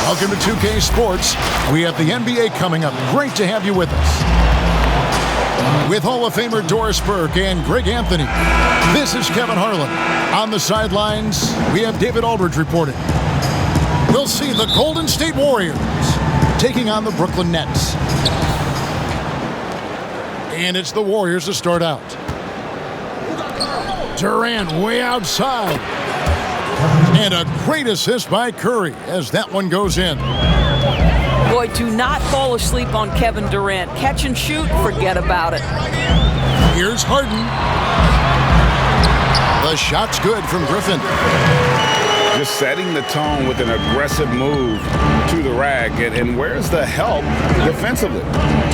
Welcome to 2K Sports. We have the NBA coming up. Great to have you with us. With Hall of Famer Doris Burke and Greg Anthony, this is Kevin Harlan. On the sidelines, we have David Aldridge reporting. We'll see the Golden State Warriors taking on the Brooklyn Nets. And it's the Warriors to start out. Durant way outside. And a great assist by Curry as that one goes in. Boy, do not fall asleep on Kevin Durant. Catch and shoot, forget about it. Here's Harden. The shot's good from Griffin. Just setting the tone with an aggressive move to the rack. And where's the help defensively?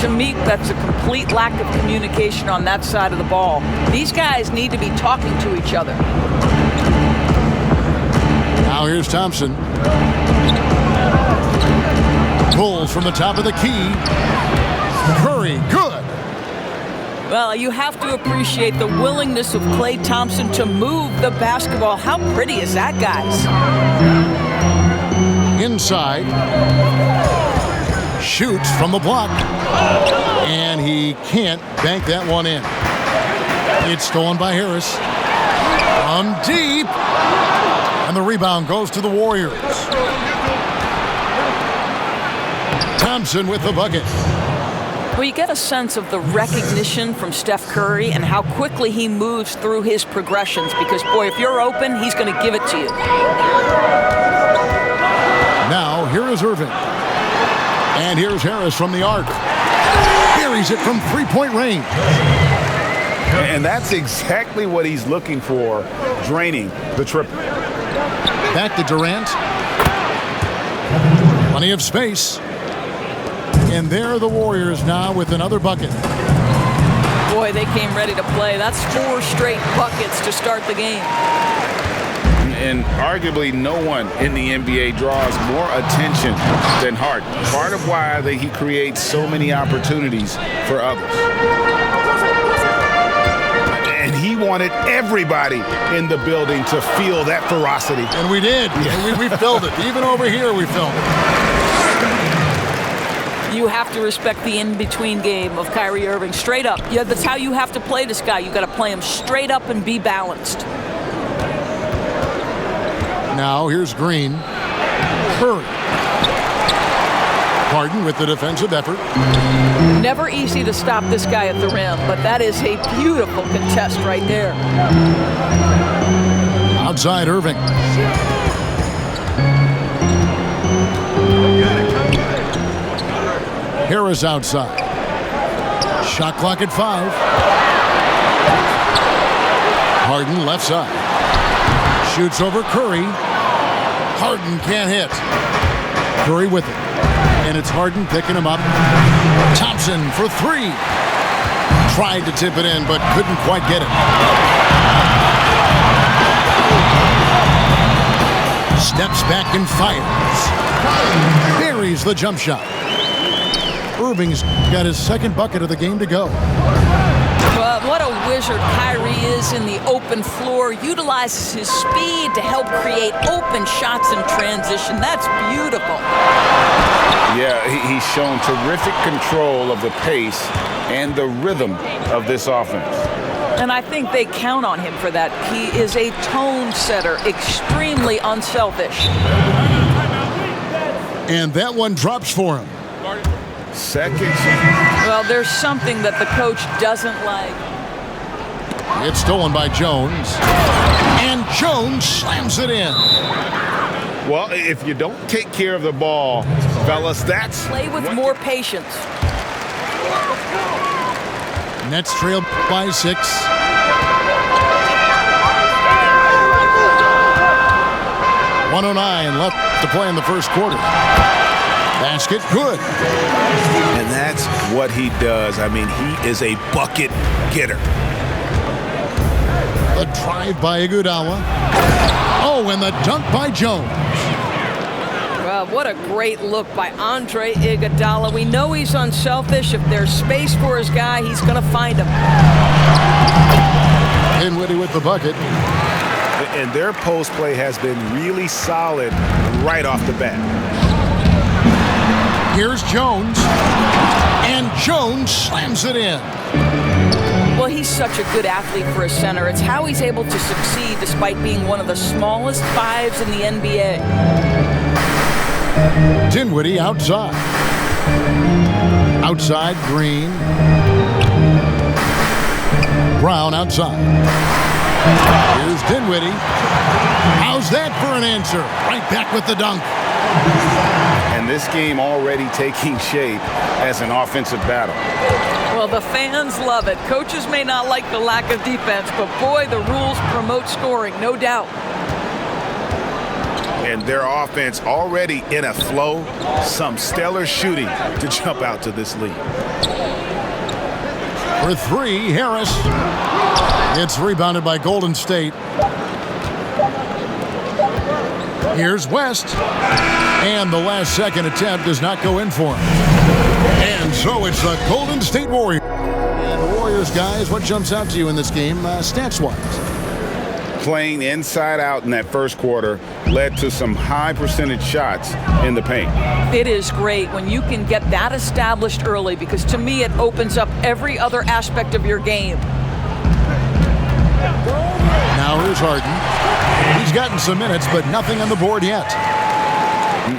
To me, that's a complete lack of communication on that side of the ball. These guys need to be talking to each other. Now here's Thompson. Pulls from the top of the key. Curry, good. Well, you have to appreciate the willingness of Klay Thompson to move the basketball. How pretty is that, guys? Inside. Shoots from the block. And he can't bank that one in. It's stolen by Harris. From deep. And the rebound goes to the Warriors. Thompson with the bucket. Well, you get a sense of the recognition from Steph Curry and how quickly he moves through his progressions because, boy, if you're open, he's going to give it to you. Now, here is Irving. And here's Harris from the arc. Buries it from three-point range. And that's exactly what he's looking for, draining the triple. Back to Durant. Plenty of space. And there are the Warriors now with another bucket. Boy, they came ready to play. That's 4 straight buckets to start the game. And arguably no one in the NBA draws more attention than Harden. Part of why he creates so many opportunities for others. And he wanted everybody in the building to feel that ferocity. And we did. Yeah. We felt it. Even over here, we felt it. You have to respect the in-between game of Kyrie Irving. Straight up. Yeah, that's how you have to play this guy. You got to play him straight up and be balanced. Now here's Green. Curry. Harden with the defensive effort. Never easy to stop this guy at the rim, but that is a beautiful contest right there. Outside Irving. Harris outside. Shot clock at 5. Harden left side. Shoots over Curry. Harden can't hit. Curry with it. And it's Harden picking him up. Thompson for 3. Tried to tip it in, but couldn't quite get it. Steps back and fires. Buries the jump shot. Irving's got his second bucket of the game to go. Well, what a wizard Kyrie is in the open floor. Utilizes his speed to help create open shots in transition. That's beautiful. Yeah, he's shown terrific control of the pace and the rhythm of this offense. And I think they count on him for that. He is a tone setter, extremely unselfish. And that one drops for him. Second. Well, there's something that the coach doesn't like. It's stolen by Jones. And Jones slams it in. Well, if you don't take care of the ball, fellas, that's... Play with more patience. Nets trail by 6. .109 left to play in the first quarter. Basket good. And that's what he does. I mean, he is a bucket getter. The drive by Iguodala. Oh, and the dunk by Jones. Well, what a great look by Andre Iguodala. We know he's unselfish. If there's space for his guy, he's going to find him. Dinwiddie with the bucket. And their post play has been really solid right off the bat. Here's Jones. And Jones slams it in. Well, he's such a good athlete for a center. It's how he's able to succeed despite being one of the smallest fives in the NBA. Dinwiddie outside. Outside, Green. Brown outside. Here's Dinwiddie. How's that for an answer? Right back with the dunk. And this game already taking shape as an offensive battle. Well, the fans love it. Coaches may not like the lack of defense, but boy, the rules promote scoring, no doubt. And their offense already in a flow. Some stellar shooting to jump out to this lead. For three, Harris. It's rebounded by Golden State. Here's West. And the last second attempt does not go in for him. And so it's the Golden State Warriors. And the Warriors, guys, what jumps out to you in this game, stats-wise? Playing inside out in that first quarter led to some high percentage shots in the paint. It is great when you can get that established early, because to me it opens up every other aspect of your game. Now here's Harden. He's gotten some minutes, but nothing on the board yet.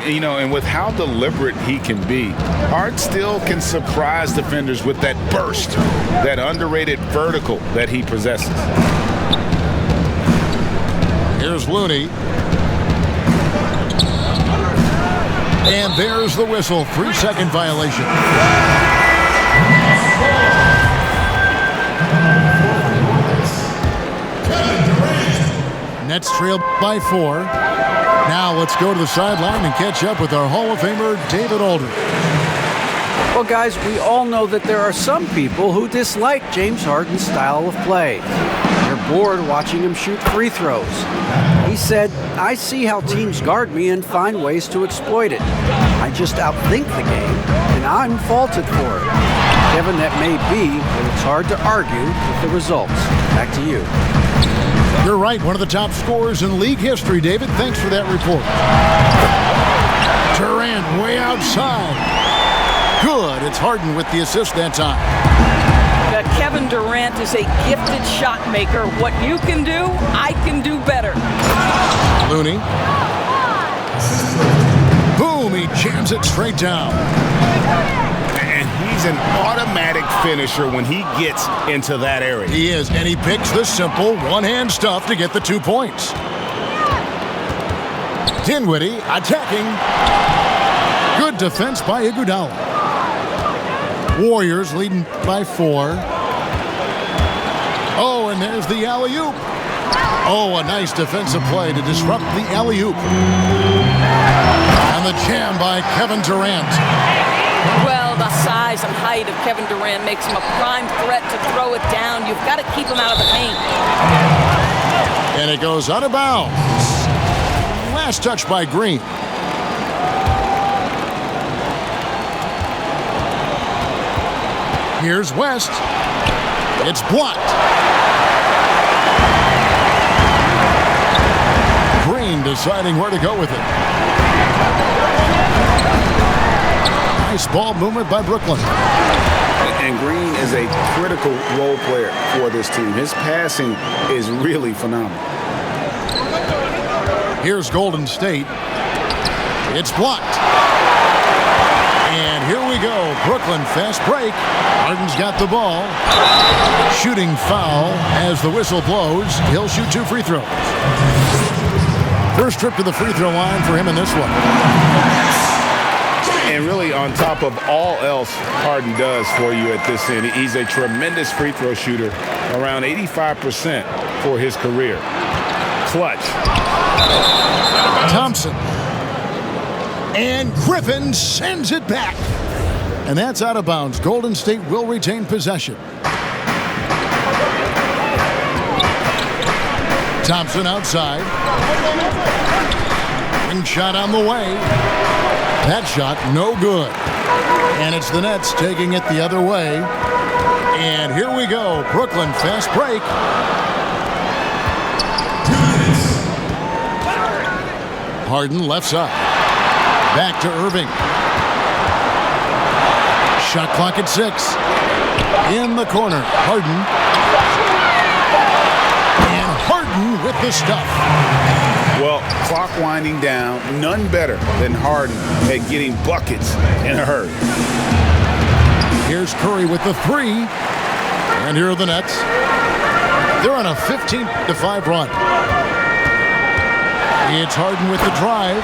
You know, and with how deliberate he can be, Hart still can surprise defenders with that burst, that underrated vertical that he possesses. Here's Looney. And there's the whistle. 3-second violation. Nets trail by 4. Now let's go to the sideline and catch up with our Hall of Famer, David Aldridge. Well, guys, we all know that there are some people who dislike James Harden's style of play. They're bored watching him shoot free throws. He said, "I see how teams guard me and find ways to exploit it. I just outthink the game, and I'm faulted for it." Kevin, that may be, but it's hard to argue with the results. Back to you. You're right, one of the top scorers in league history, David. Thanks for that report. Durant way outside. Good. It's Harden with the assist that time. Kevin Durant is a gifted shot maker. What you can do, I can do better. Looney. Boom, he jams it straight down. And he's an automatic finisher when he gets into that area. He is, and he picks the simple one-hand stuff to get the 2 points. Dinwiddie attacking. Good defense by Iguodala. Warriors leading by 4. Oh, and there's the alley-oop. Oh, a nice defensive play to disrupt the alley-oop. And the jam by Kevin Durant. Well, the size and height of Kevin Durant makes him a prime threat to throw it down. You've got to keep him out of the paint. And it goes out of bounds. Last touch by Green. Here's West. It's blocked. Green deciding where to go with it. Nice ball movement by Brooklyn. And Green is a critical role player for this team. His passing is really phenomenal. Here's Golden State. It's blocked. And here we go. Brooklyn fast break. Harden's got the ball. Shooting foul as the whistle blows. He'll shoot 2 free throws. First trip to the free throw line for him in this one. And really, on top of all else Harden does for you at this end, he's a tremendous free throw shooter, around 85% for his career. Clutch. Thompson. And Griffin sends it back. And that's out of bounds. Golden State will retain possession. Thompson outside. Ring shot on the way. That shot no good. And it's the Nets taking it the other way. And here we go. Brooklyn fast break. Harden left side. Back to Irving. Shot clock at 6. In the corner, Harden. And Harden with the stuff. Well, clock winding down, none better than Harden at getting buckets in a hurry. Here's Curry with the 3. And here are the Nets. They're on a 15-5 run. It's Harden with the drive.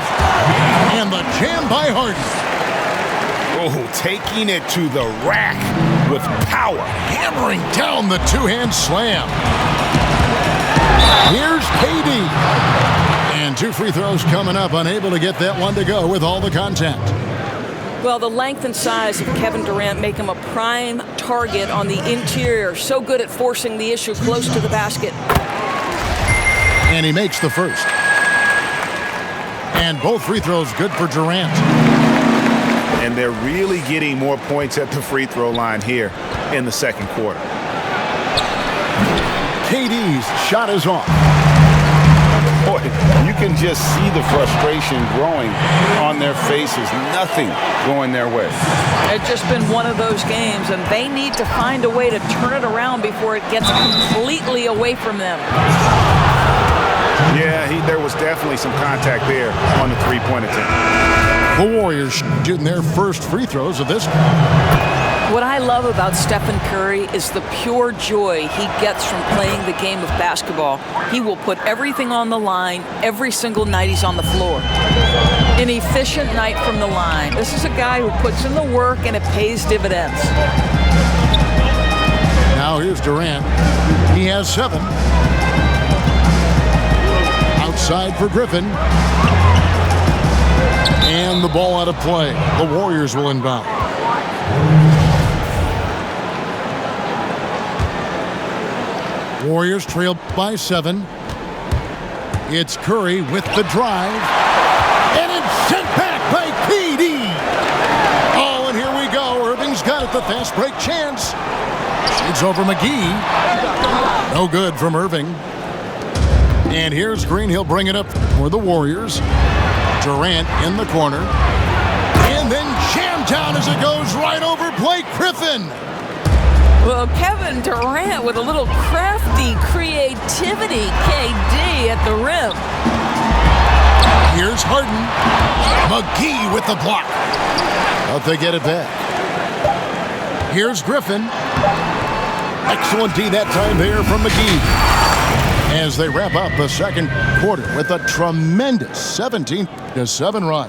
And the jam by Harden. Oh, taking it to the rack with power. Hammering down the two-hand slam. Here's KD. And 2 free throws coming up. Unable to get that one to go with all the contact. Well, the length and size of Kevin Durant make him a prime target on the interior. So good at forcing the issue close to the basket. And he makes the first. And both free throws good for Durant. And they're really getting more points at the free throw line here in the second quarter. KD's shot is off. Boy, you can just see the frustration growing on their faces. Nothing going their way. It's just been one of those games, and they need to find a way to turn it around before it gets completely away from them. Yeah, there was definitely some contact there on the three-point attempt. The Warriors shooting their first free throws of this. What I love about Stephen Curry is the pure joy he gets from playing the game of basketball. He will put everything on the line every single night he's on the floor. An efficient night from the line. This is a guy who puts in the work and it pays dividends. Now here's Durant. He has 7. Outside for Griffin. And the ball out of play. The Warriors will inbound. Warriors trail by 7. It's Curry with the drive. And it's sent back by KD. Oh, and here we go. Irving's got it. The fast break chance. It's over McGee. No good from Irving. And here's Green. He'll bring it up for the Warriors. Durant in the corner. And then jammed down as it goes right over Blake Griffin. Well, Kevin Durant with a little crafty creativity. KD at the rim. Here's Harden. McGee with the block. But they get it back. Here's Griffin. Excellent D that time there from McGee. As they wrap up the second quarter with a tremendous 17-7 run.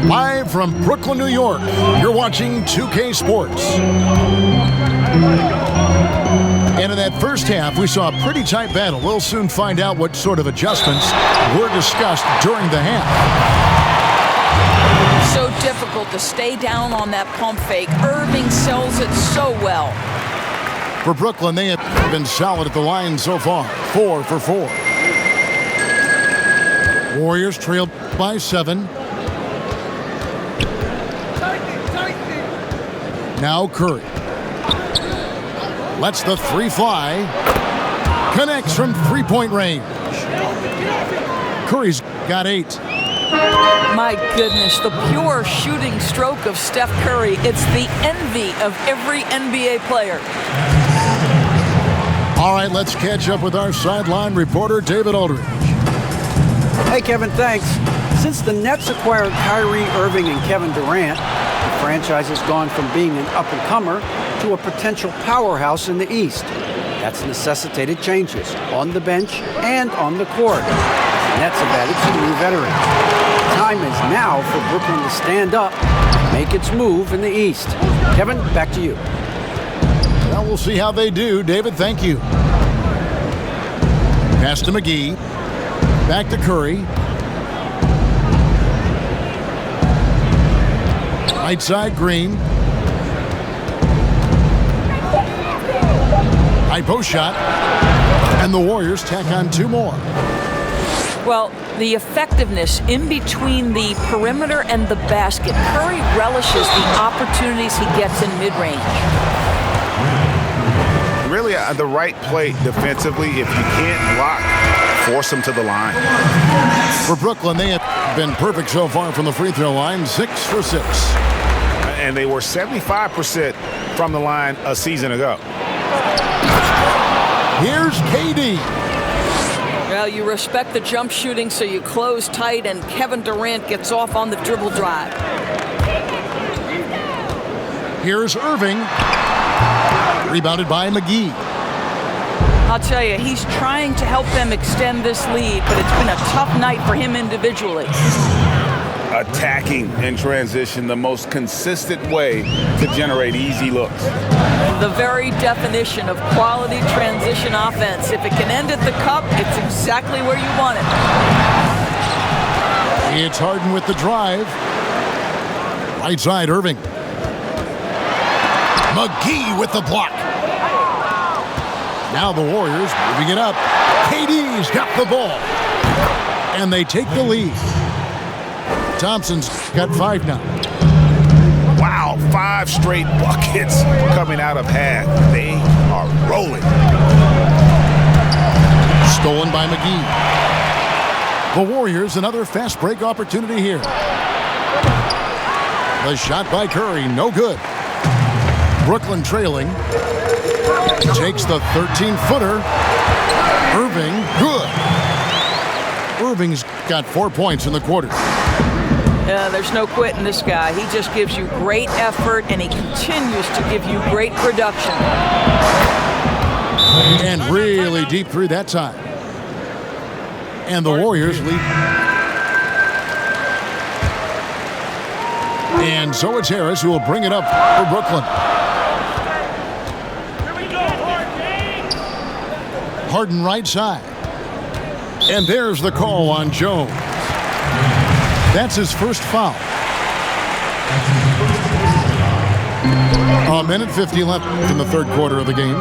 Live from Brooklyn, New York, you're watching 2K Sports. And in that first half, we saw a pretty tight battle. We'll soon find out what sort of adjustments were discussed during the half. So difficult to stay down on that pump fake. Irving sells it so well. For Brooklyn, they have been solid at the line so far. 4 for 4. Warriors trailed by 7. Now Curry. Lets the 3 fly. Connects from three-point range. Curry's got 8. My goodness, the pure shooting stroke of Steph Curry. It's the envy of every NBA player. All right, let's catch up with our sideline reporter, David Aldridge. Hey, Kevin, thanks. Since the Nets acquired Kyrie Irving and Kevin Durant, the franchise has gone from being an up-and-comer to a potential powerhouse in the East. That's necessitated changes on the bench and on the court. The Nets have added some new veterans. Time is now for Brooklyn to stand up and make its move in the East. Kevin, back to you. Well, we'll see how they do. David, thank you. Pass to McGee. Back to Curry. Right side, Green. High post shot. And the Warriors tack on 2 more. Well, the effectiveness in between the perimeter and the basket. Curry relishes the opportunities he gets in mid-range. Really, the right play defensively. If you can't block, force them to the line. For Brooklyn, they have been perfect so far from the free throw line. 6 for 6. and they were 75% from the line a season ago. Here's KD. Well, you respect the jump shooting, so you close tight, and Kevin Durant gets off on the dribble drive. Here's Irving. Rebounded by McGee. I'll tell you, he's trying to help them extend this lead, but it's been a tough night for him individually. Attacking in transition, the most consistent way to generate easy looks. The very definition of quality transition offense. If it can end at the cup, it's exactly where you want it. It's Harden with the drive. Right side, Irving. McGee with the block. Now the Warriors moving it up. KD's got the ball. And they take the lead. Thompson's got 5 now. Wow, 5 straight buckets coming out of half. They are rolling. Stolen by McGee. The Warriors, another fast break opportunity here. The shot by Curry, no good. Brooklyn trailing. Takes the 13-footer. Irving, good. Irving's got 4 points in the quarter. There's no quitting this guy. He just gives you great effort, and he continues to give you great production. And really deep through that time. And the Warriors lead. And so it's Harris who will bring it up for Brooklyn. Harden right side. And there's the call on Jones. That's his first foul. A minute 50 left in the third quarter of the game.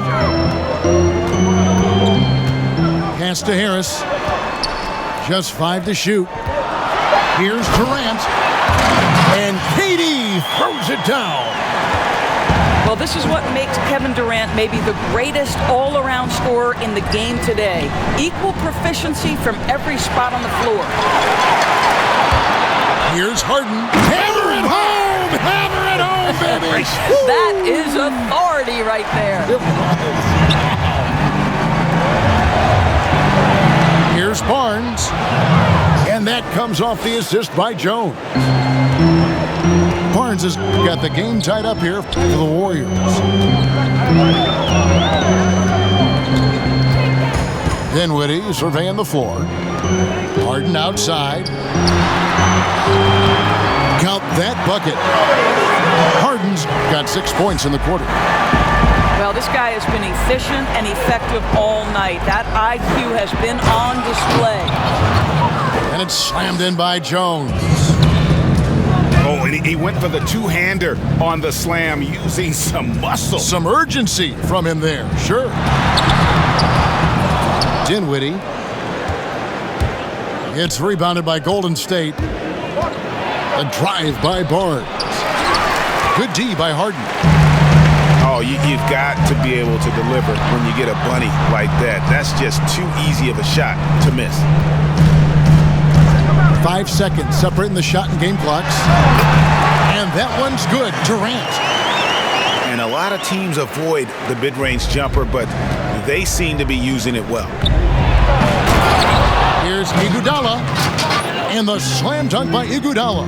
Pass to Harris. Just 5 to shoot. Here's Durant. And KD throws it down. Well, this is what makes Kevin Durant maybe the greatest all-around scorer in the game today. Equal proficiency from every spot on the floor. Here's Harden. Hammer it home! Hammer it home, baby! That is authority right there. Here's Barnes. And that comes off the assist by Jones. Barnes has got the game tied up here for the Warriors. Dinwiddie surveying the floor. Harden outside. Count that bucket. Harden's got 6 points in the quarter. Well, this guy has been efficient and effective all night. That IQ has been on display. And it's slammed in by Jones. Oh, and he went for the two-hander on the slam using some muscle. Some urgency from him there, sure. Dinwiddie. It's rebounded by Golden State. A drive by Barnes. Good D by Harden. Oh, you've got to be able to deliver when you get a bunny like that. That's just too easy of a shot to miss. 5 seconds separating the shot and game clocks. And that one's good. Durant. And a lot of teams avoid the mid-range jumper, but they seem to be using it well. Here's Iguodala. And the slam dunk by Iguodala.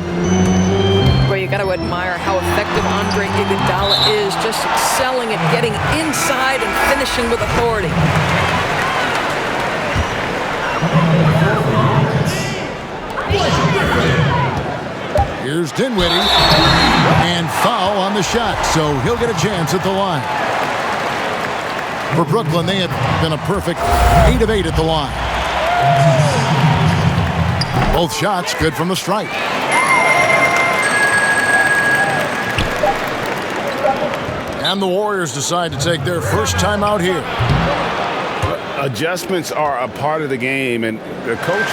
Well, you got to admire how effective Andre Iguodala is, just excelling at getting inside and finishing with authority. Here's Dinwiddie. And foul on the shot, so he'll get a chance at the line. For Brooklyn, they had been a perfect 8 of 8 at the line. Both shots good from the stripe. And the Warriors decide to take their first time out here. Adjustments are a part of the game, and the coach...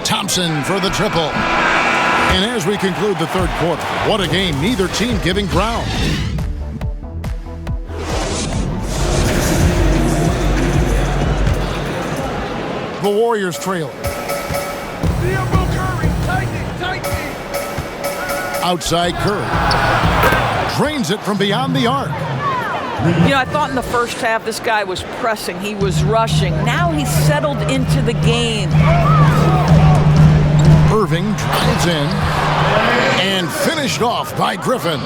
Thompson for the triple. And as we conclude the third quarter, what a game, neither team giving ground. The Warriors trail. Outside Curry. Drains it from beyond the arc. You know, I thought in the first half this guy was pressing. He was rushing. Now he's settled into the game. Irving drives in and finished off by Griffin.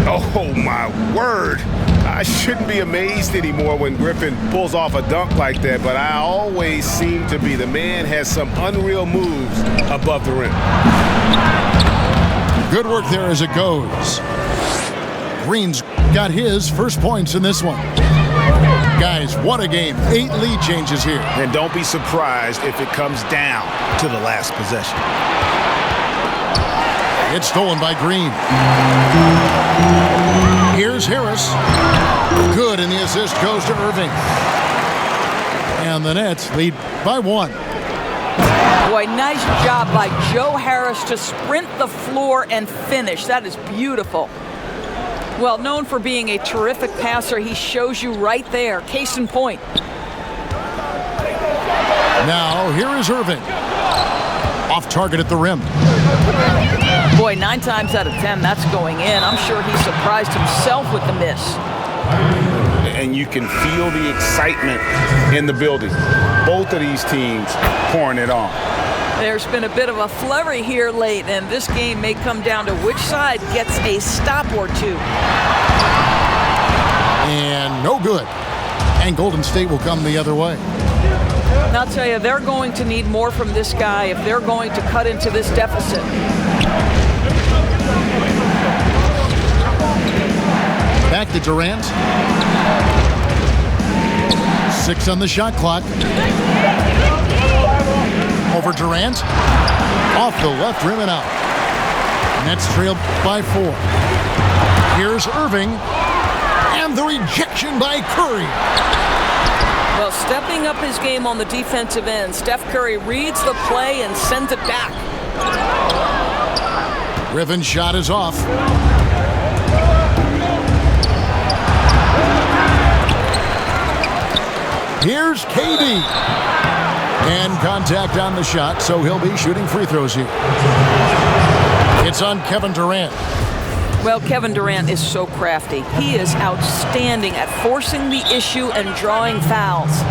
Oh, my word. I shouldn't be amazed anymore when Griffin pulls off a dunk like that, but I always seem to be. The man has some unreal moves above the rim. Good work there as it goes. Green's got his first points in this one. Guys, what a game. 8 lead changes here. And don't be surprised if it comes down to the last possession. It's stolen by Green. Here's Harris. Good, and the assist goes to Irving. And the Nets lead by 1. Boy, nice job by Joe Harris to sprint the floor and finish. That is beautiful. Well, known for being a terrific passer, he shows you right there. Case in point. Now, here is Irving. Off target at the rim. Boy, 9 times out of 10, that's going in. I'm sure he surprised himself with the miss. And you can feel the excitement in the building. Both of these teams pouring it on. There's been a bit of a flurry here late, and this game may come down to which side gets a stop or two. And no good. And Golden State will come the other way. And I'll tell you, they're going to need more from this guy if they're going to cut into this deficit. Back to Durant. 6 on the shot clock. Over Durant. Off the left rim and out. Nets trailed by 4. Here's Irving. And the rejection by Curry. Well, stepping up his game on the defensive end, Steph Curry reads the play and sends it back. Griffin's shot is off. Here's KD. And contact on the shot, so he'll be shooting free throws here. It's on Kevin Durant. Well, Kevin Durant is so crafty. He is outstanding at forcing the issue and drawing fouls.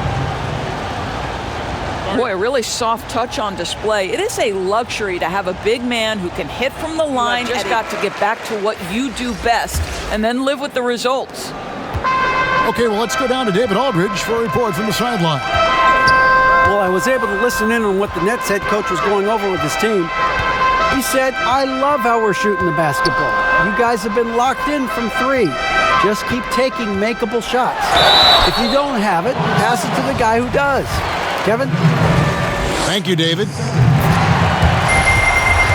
Boy, a really soft touch on display. It is a luxury to have a big man who can hit from the line. Just got to get back to what you do best and then live with the results. Okay, well, let's go down to David Aldridge for a report from the sideline. Well, I was able to listen in on what the Nets head coach was going over with his team. He said, I love how we're shooting the basketball. You guys have been locked in from 3. Just keep taking makeable shots. If you don't have it, pass it to the guy who does. Kevin? Thank you, David.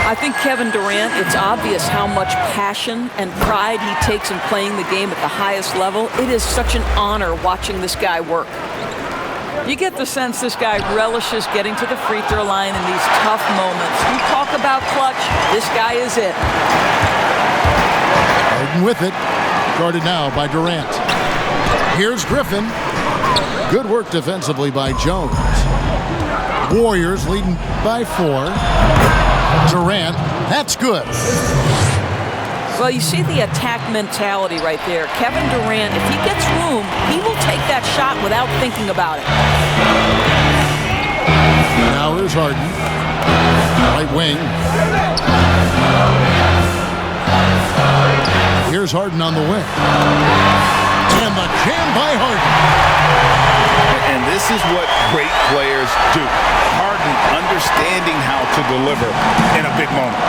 I think Kevin Durant, it's obvious how much passion and pride he takes in playing the game at the highest level. It is such an honor watching this guy work. You get the sense this guy relishes getting to the free throw line in these tough moments. You talk about clutch, this guy is it. Harden with it. Guarded now by Durant. Here's Griffin. Good work defensively by Jones. Warriors leading by 4. Durant, that's good. Well, you see the attack mentality right there. Kevin Durant, if he gets room, he will take that shot without thinking about it. Now here's Harden. Right wing. Here's Harden on the wing. And the jam by Harden. And this is what great players do. Harden understanding how to deliver in a big moment.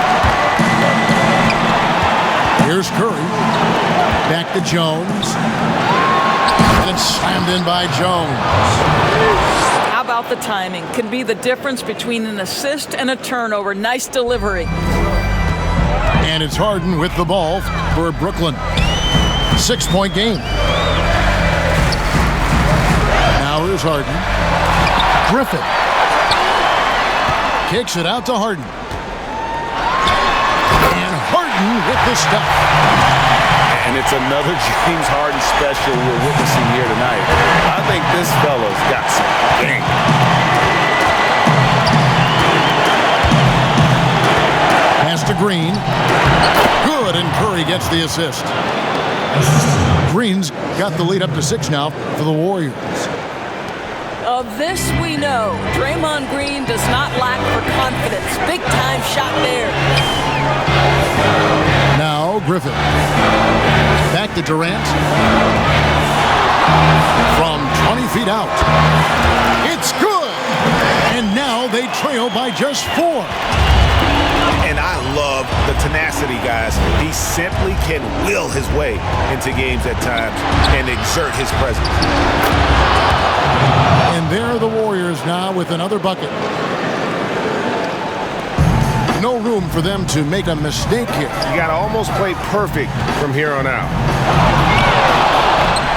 Here's Curry. Back to Jones. And it's slammed in by Jones. How about the timing? Can be the difference between an assist and a turnover. Nice delivery. And it's Harden with the ball for Brooklyn. 6-point game. Now here's Harden. Griffin. Kicks it out to Harden. And Harden with the stuff. And it's another James Harden special we're witnessing here tonight. I think this fella's got some game. Curry gets the assist. Green's got the lead up to 6 now for the Warriors. Of this we know, Draymond Green does not lack for confidence. Big time shot there. Now Griffin. Back to Durant. From 20 feet out. It's good! And now they trail by just 4. And I love the tenacity, guys. He simply can will his way into games at times and exert his presence. And there are the Warriors now with another bucket. No room for them to make a mistake here. You got to almost play perfect from here on out.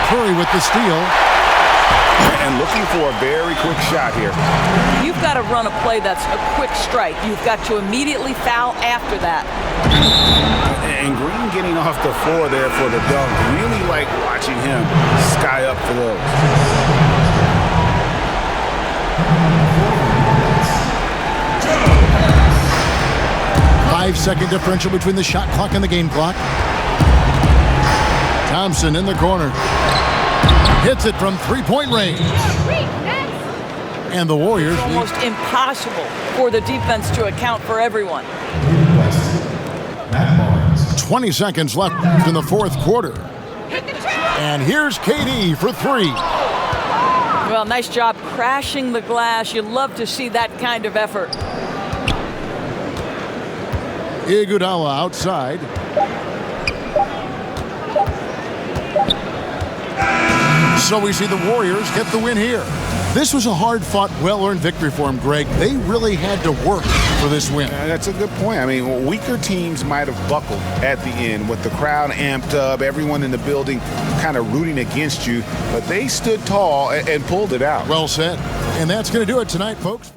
Curry with the steal. And looking for a very quick shot here. You've got to run a play that's a quick strike. You've got to immediately foul after that. And Green getting off the floor there for the dunk. Really like watching him sky up for those. 5-second differential between the shot clock and the game clock. Thompson in the corner. Hits it from 3-point range. And the Warriors It's almost impossible for the defense to account for everyone. 20 seconds left in the fourth quarter. And here's KD for 3. Well, nice job crashing the glass. You love to see that kind of effort. Iguodala outside. So we see the Warriors get the win here. This was a hard-fought, well-earned victory for them, Greg. They really had to work for this win. That's a good point. I mean, weaker teams might have buckled at the end with the crowd amped up, everyone in the building kind of rooting against you, but they stood tall and pulled it out. Well said. And that's going to do it tonight, folks.